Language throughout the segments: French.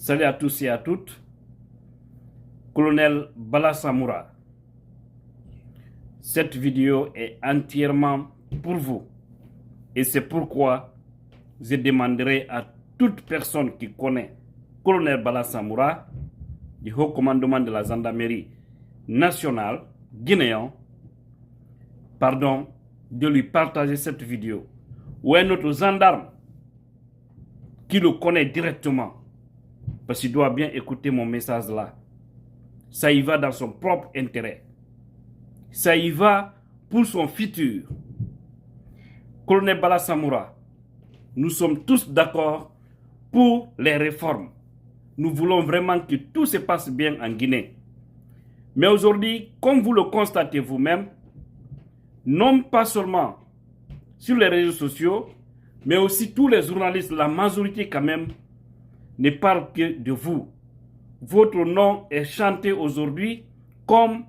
Salut à tous et à toutes. Colonel Bala Samoura, cette vidéo est entièrement pour vous. Et c'est pourquoi je demanderai à toute personne qui connaît Colonel Bala Samoura, du haut commandement de la gendarmerie nationale guinéen, de lui partager cette vidéo. Ou un autre gendarme qui le connaît directement, parce qu'il doit bien écouter mon message là. Ça y va dans son propre intérêt. Ça y va pour son futur. Colonel Bala Samoura, nous sommes tous d'accord pour les réformes. Nous voulons vraiment que tout se passe bien en Guinée. Mais aujourd'hui, comme vous le constatez vous-même, non pas seulement sur les réseaux sociaux, mais aussi tous les journalistes, la majorité quand même, ne parlent que de vous. Votre nom est chanté aujourd'hui comme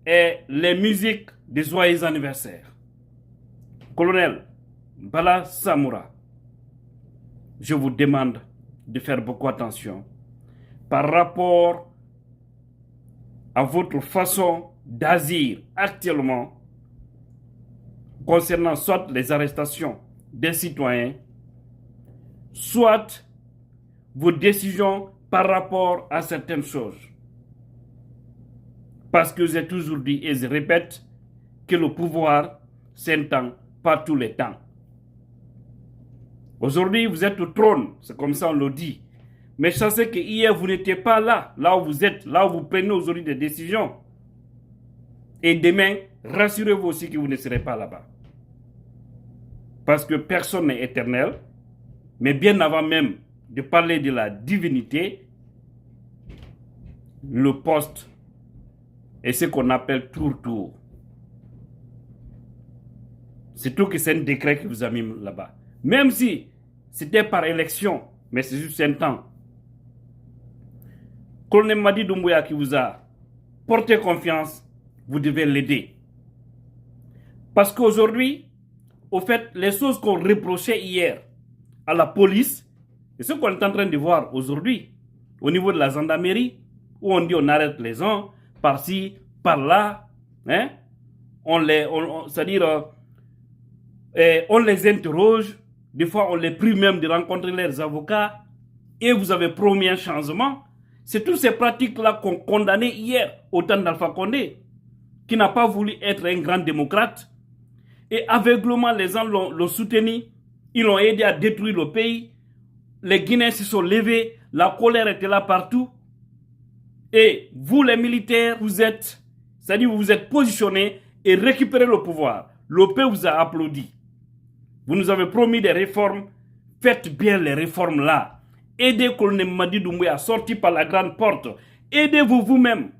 les musiques des joyeux anniversaires. Colonel Bala Samoura, je vous demande de faire beaucoup attention par rapport à votre façon d'agir actuellement concernant soit les arrestations des citoyens, soit vos décisions par rapport à certaines choses. Parce que j'ai toujours dit et je répète que le pouvoir s'entend pas tous les temps. Aujourd'hui, vous êtes au trône, c'est comme ça on le dit. Mais sachez que hier, vous n'étiez pas là, là où vous êtes, là où vous prenez aujourd'hui des décisions. Et demain, rassurez-vous aussi que vous ne serez pas là-bas. Parce que personne n'est éternel, mais bien avant même de parler de la divinité, le poste est ce qu'on appelle tour-tour. C'est tout que c'est un décret qui vous a mis là-bas. Même si c'était par élection, mais c'est juste un temps. Colonel Madi Doumbouya qui vous a porté confiance, vous devez l'aider. Parce qu'aujourd'hui, au fait, les choses qu'on reprochait hier à la police, et ce qu'on est en train de voir aujourd'hui, au niveau de la gendarmerie, où on dit on arrête les gens, par-ci, par-là, hein? C'est-à-dire, on les interroge, des fois on les prie même de rencontrer leurs avocats, et vous avez promis un changement. C'est toutes ces pratiques-là qu'on condamnait hier au temps d'Alpha Condé, qui n'a pas voulu être un grand démocrate. Et aveuglement, les gens l'ont soutenu, ils l'ont aidé à détruire le pays. Les Guinéens se sont levés, la colère était là partout. Et vous, les militaires, c'est-à-dire vous vous êtes positionnés et récupérez le pouvoir. Le peuple vous a applaudi. Vous nous avez promis des réformes. Faites bien les réformes là. Aidez Colonel Madi Doumbouya à sortir par la grande porte. Aidez-vous vous-même.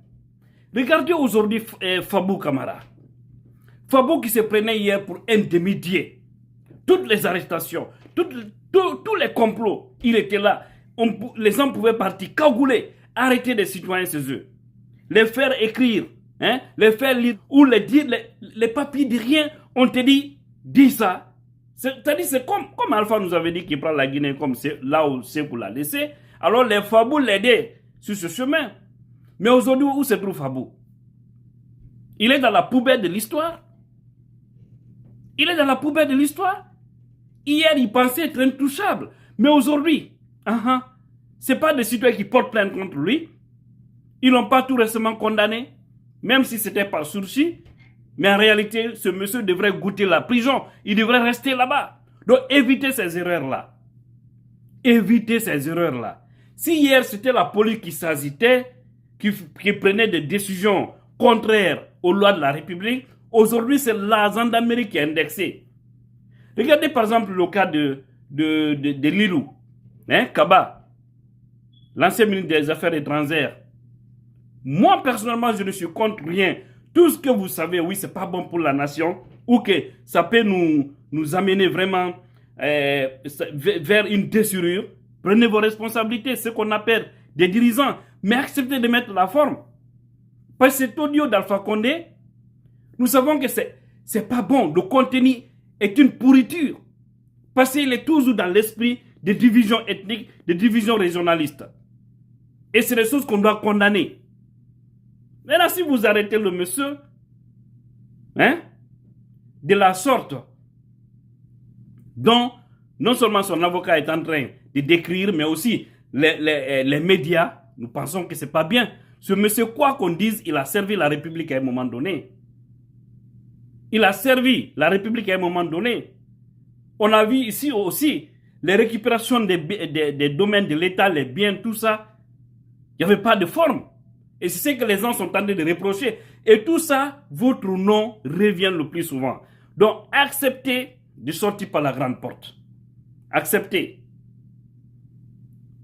Regardez aujourd'hui Fabou Kamara. Fabou qui se prenait hier pour un demi-dieu. Toutes les arrestations, tous les complots, il était là. Les gens pouvaient partir cagouler, arrêter des citoyens chez eux. Les faire écrire, hein, les faire lire, ou les papiers de rien, on te dit, dis ça. C'est-à-dire, c'est comme Alpha nous avait dit qu'il prend la Guinée comme là où Sékou l'a laissé. Alors les Fabou l'aidaient sur ce chemin. Mais aujourd'hui, où se trouve Fabou? Il est dans la poubelle de l'histoire. Il est dans la poubelle de l'histoire. Hier, il pensait être intouchable. Mais aujourd'hui, ce n'est pas des citoyens qui portent plainte contre lui. Ils n'ont pas tout récemment condamné, même si c'était par sursis. Mais en réalité, ce monsieur devrait goûter la prison. Il devrait rester là-bas. Donc, évitez ces erreurs-là. Évitez ces erreurs-là. Si hier, c'était la police qui s'agitait, qui prenait des décisions contraires aux lois de la République, aujourd'hui, c'est la gendarmerie qui est indexée. Regardez par exemple le cas de Lilou, hein, Kaba, l'ancien ministre des Affaires étrangères. Moi, personnellement, je ne suis contre rien. Tout ce que vous savez, oui, c'est pas bon pour la nation, ou que ça peut nous amener vraiment vers une déchirure. Prenez vos responsabilités, ce qu'on appelle des dirigeants, mais acceptez de mettre la forme. Parce que cet audio d'Alpha Condé, nous savons que c'est pas bon. Le contenu est une pourriture. Parce qu'il est toujours dans l'esprit des divisions ethniques, des divisions régionalistes. Et c'est des choses qu'on doit condamner. Maintenant, si vous arrêtez le monsieur, de la sorte dont non seulement son avocat est en train de décrire, mais aussi les médias, nous pensons que ce n'est pas bien. Ce monsieur, quoi qu'on dise, il a servi la République à un moment donné. Il a servi la République à un moment donné. On a vu ici aussi les récupérations des domaines de l'État, les biens, tout ça. Il n'y avait pas de forme. Et c'est ce que les gens sont en train de reprocher. Et tout ça, votre nom revient le plus souvent. Donc, acceptez de sortir par la grande porte. Acceptez.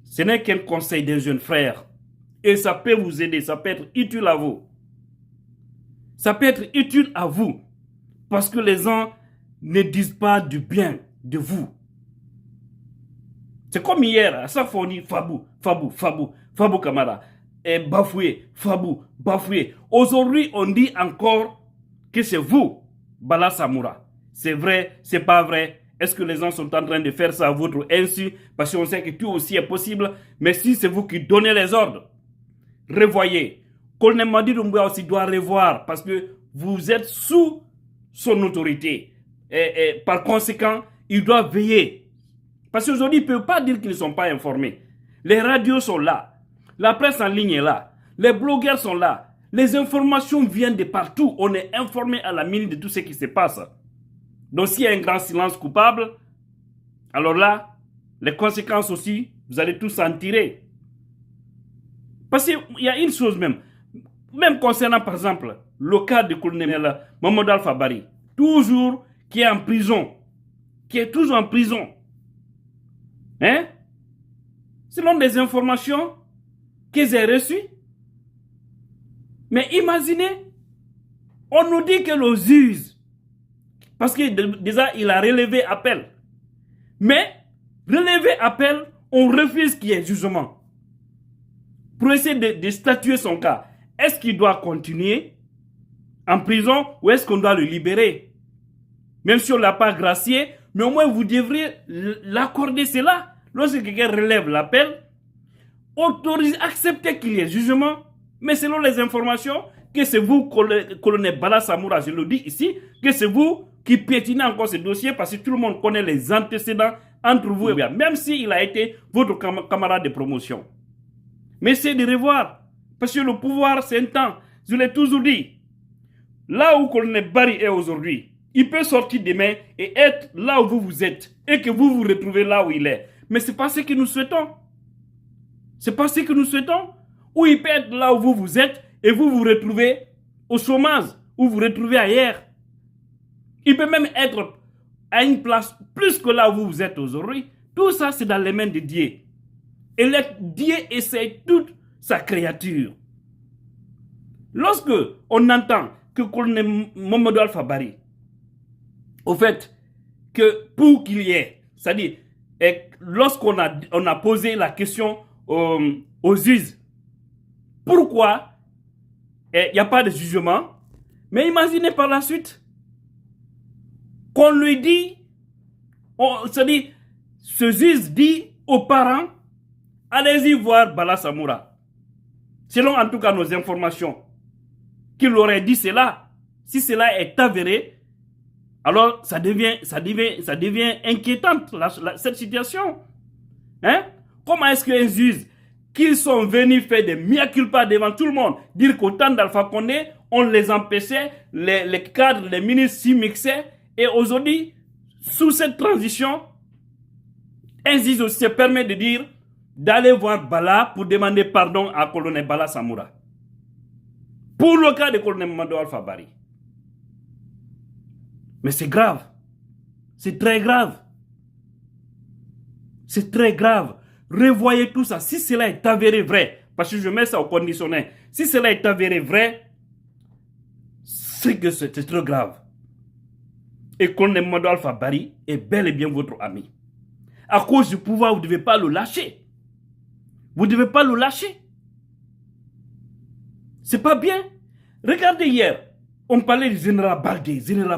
Ce n'est qu'un conseil d'un jeune frère. Et ça peut vous aider, ça peut être utile à vous. Ça peut être utile à vous. Parce que les gens ne disent pas du bien de vous. C'est comme hier, à chaque fois on dit Fabou Kamara, et bafoué, Fabou, bafoué. Aujourd'hui, on dit encore que c'est vous, Bala Samoura. C'est vrai, c'est pas vrai. Est-ce que les gens sont en train de faire ça à votre insu? Parce qu'on sait que tout aussi est possible. Mais si c'est vous qui donnez les ordres, revoyez. Colonel Madi Doumbouya aussi doit revoir parce que vous êtes sous son autorité. Et par conséquent, il doit veiller. Parce qu'aujourd'hui, il ne peut pas dire qu'ils ne sont pas informés. Les radios sont là. La presse en ligne est là. Les blogueurs sont là. Les informations viennent de partout. On est informé à la minute de tout ce qui se passe. Donc s'il y a un grand silence coupable, alors là, les conséquences aussi, vous allez tous en tirer. Parce qu'il y a une chose même concernant par exemple le cas du colonel Mamadou Alpha Bari, toujours qui est en prison, qui est toujours en prison. Selon des informations que j'ai reçues. Mais imaginez, on nous dit que le juge, parce que déjà il a relevé appel. Mais, relevé appel, on refuse qu'il y ait jugement. Pour essayer de statuer son cas. Est-ce qu'il doit continuer en prison ou est-ce qu'on doit le libérer? Même si on ne l'a pas gracié, mais au moins vous devriez l'accorder cela. Lorsque quelqu'un relève l'appel, autorisez, acceptez qu'il y ait jugement, mais selon les informations, que c'est vous, colonel Bala Samoura, je le dis ici, que c'est vous qui piétinez encore ce dossier parce que tout le monde connaît les antécédents entre vous et lui, même s'il a été votre camarade de promotion. Mais c'est de revoir, parce que le pouvoir, c'est un temps. Je l'ai toujours dit. Là où colonel Bari est aujourd'hui, il peut sortir demain et être là où vous êtes et que vous vous retrouvez là où il est. Mais ce n'est pas ce que nous souhaitons. Ce n'est pas ce que nous souhaitons. Ou il peut être là où vous êtes et vous vous retrouvez au chômage, ou vous retrouvez ailleurs. Il peut même être à une place plus que là où vous êtes aujourd'hui. Tout ça, c'est dans les mains de Dieu. Et Dieu essaie toute sa créature. Lorsque on entend que colonel Mamadou Alpha Bari, au fait, que pour qu'il y ait, c'est-à-dire, lorsqu'on a posé la question aux juges, pourquoi il n'y a pas de jugement, mais imaginez par la suite qu'on lui dit, c'est-à-dire, ce juge dit aux parents, allez-y voir Bala Samoura. Selon en tout cas nos informations, qu'il aurait dit cela. Si cela est avéré, alors ça devient inquiétante cette situation. Comment est-ce qu'un juge, qu'ils sont venus faire des mea culpa devant tout le monde, dire qu'au temps d'Alpha Condé, on les empêchait, les cadres, les ministres s'y mixaient, et aujourd'hui, sous cette transition, un juge se permet de dire d'aller voir Bala pour demander pardon à colonel Bala Samoura. Pour le cas de colonel Mamadou Alpha Bari. Mais c'est grave. C'est très grave. C'est très grave. Revoyez tout ça. Si cela est avéré vrai, parce que je mets ça au conditionnel, si cela est avéré vrai, c'est que c'est très grave. Et colonel Mamadou Alpha Bari est bel et bien votre ami. À cause du pouvoir, vous ne devez pas le lâcher. Vous ne devez pas le lâcher. C'est pas bien. Regardez hier, on parlait du général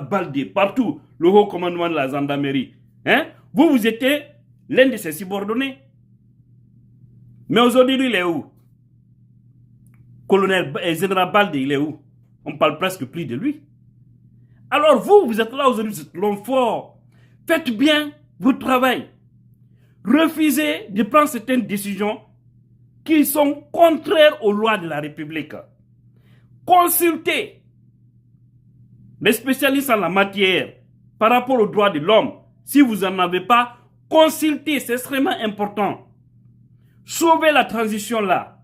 Baldé, partout, le haut commandement de la gendarmerie. Vous étiez l'un de ses subordonnés. Mais aujourd'hui, il est où? Général Balde, il est où? On parle presque plus de lui. Alors vous êtes là aujourd'hui, vous êtes l'homme fort. Faites bien votre travail. Refusez de prendre certaines décisions qui sont contraires aux lois de la République. Consultez les spécialistes en la matière par rapport aux droits de l'homme. Si vous n'en avez pas, consultez, c'est extrêmement important. Sauvez la transition là.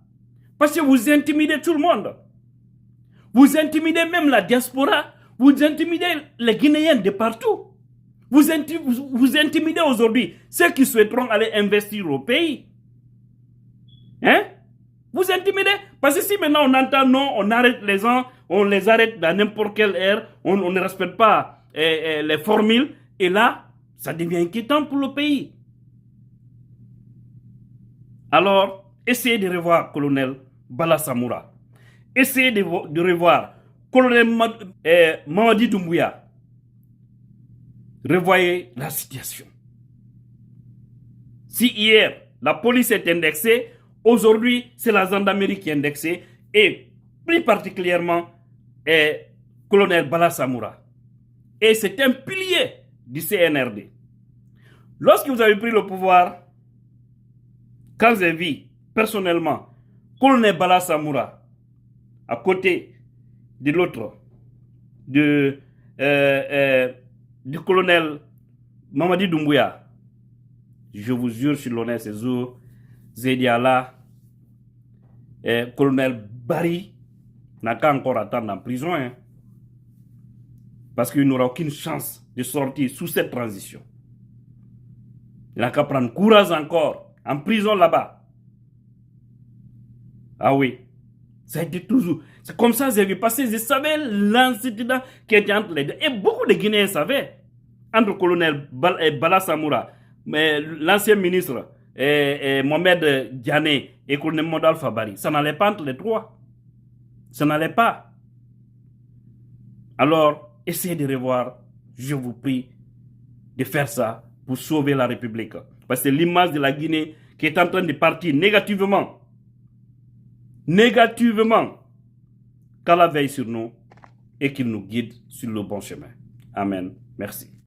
Parce que vous intimidez tout le monde. Vous intimidez même la diaspora. Vous intimidez les Guinéens de partout. Vous intimidez aujourd'hui ceux qui souhaiteront aller investir au pays. Hein? Vous intimidez. Parce que si maintenant on entend non, on arrête les gens, on les arrête dans n'importe quelle ère, on ne respecte pas les formules, et là, ça devient inquiétant pour le pays. Alors, essayez de revoir colonel Bala Samoura. Essayez de revoir colonel Mamadi Doumbouya. Revoyez la situation. Si hier, la police est indexée, aujourd'hui, c'est la gendarmerie qui est indexée, et plus particulièrement, colonel Bala Samoura. Et c'est un pilier du CNRD. Lorsque vous avez pris le pouvoir, quand j'ai vu personnellement colonel Bala Samoura à côté de l'autre, du colonel Mamadi Doumbouya, je vous jure sur l'honneur ces jours, Zediala, colonel Barry n'a qu'à encore attendre en prison, hein, parce qu'il n'aura aucune chance de sortir sous cette transition. Il n'a qu'à prendre courage encore, en prison là-bas. Ah oui, ça a été toujours. C'est comme ça que j'ai vu passer. Je savais l'incident qui était entre les deux. Et beaucoup de Guinéens savaient. Entre le colonel Bala Samoura, l'ancien ministre Mohamed Diané et le colonel Modal Fabari. Ça n'allait pas entre les trois. Ça n'allait pas. Alors, essayez de revoir, je vous prie, de faire ça pour sauver la République. Parce que c'est l'image de la Guinée qui est en train de partir négativement. Négativement. Qu'Allah veille sur nous et qu'il nous guide sur le bon chemin. Amen. Merci.